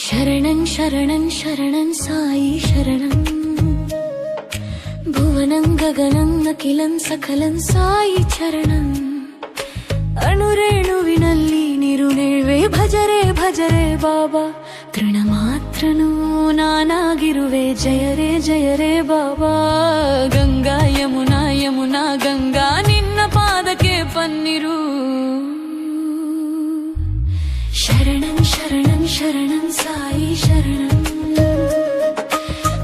ಶರಣಂ ಶರಣಂ ಶರಣಂ ಸಾಯಿ ಶರಣಂ ಭುವನಂ ಗಗನಂ ಅಖಿಲಂ ಸಕಲಂ ಸಾಯಿ ಚರಣಂ ಅಣುರೇಣುವಿನಲ್ಲಿ ನೀರುನೇಳ್ವೆ ಭಜರೆ ಭಜರೆ ಬಾಬಾ ತೃಣ ಮಾತ್ರನೂ ನಾನಾಗಿರುವೆ ಜಯ ರೇ ಬಾಬಾ ಗಂಗಾ ಯಮುನಾ ಯಮುನಾ ಗಂಗಾ ನಿನ್ನ ಪಾದಕ್ಕೆ ಪನ್ನಿರು ಶರಣಂ ಶರಣಂ ಶರಣಂ ಸಾಯಿ ಶರಣಂ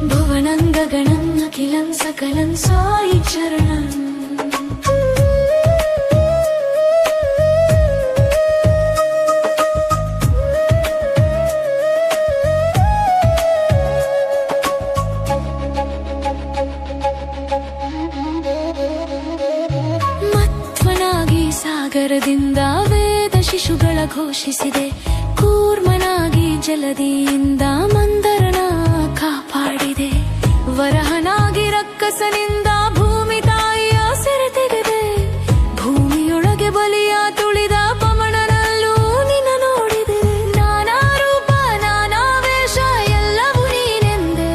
ಭುವನಂ ಗಗನಂ ಅಖಿಲಂ ಸಕಲಂ ಸಾಯಿ ಚರಣಂ ಮತ್ವನಾಗಿ ಸಾಗರದಿಂದ ವೇದ ಶಿಶುಗಳ ಘೋಷಿಸಿದೆ ಕೂರ್ಮನಾಗಿ ಜಲದಿಯಿಂದ ಮಂದರನ ಕಾಪಾಡಿದೆ ವರಹನಾಗಿ ರಕ್ಕಸನಿಂದ ಭೂಮಿ ತಾಯಿಯ ಸೆರೆ ತೆಗೆದೆ ಭೂಮಿಯೊಳಗೆ ಬಲಿಯ ತುಳಿದ ಪಮಣನಲ್ಲೂ ನಿನ್ನ ನೋಡಿದೆ ನಾನಾ ರೂಪ ನಾನಾ ವೇಷ ಎಲ್ಲವೂ ನೀನೆಂದೆ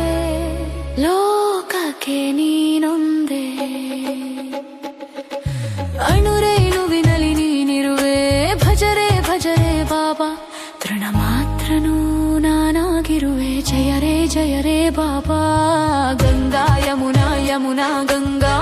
ಲೋಕಕ್ಕೆ ನೀನೊಂದೇ ಅಣುರೇಣುವಿನಲ್ಲಿ ನೀನಿರುವೆ ಭಜರೆ ಭಜರೆ ಬಾಬಾ ತೃಣ ಮಾತ್ರನೂ ನಾನಾಗಿರುವೆ ಜಯ ರೇ ಬಾಬಾ ಗಂಗಾ ಯಮುನಾ ಯಮುನಾ ಗಂಗಾ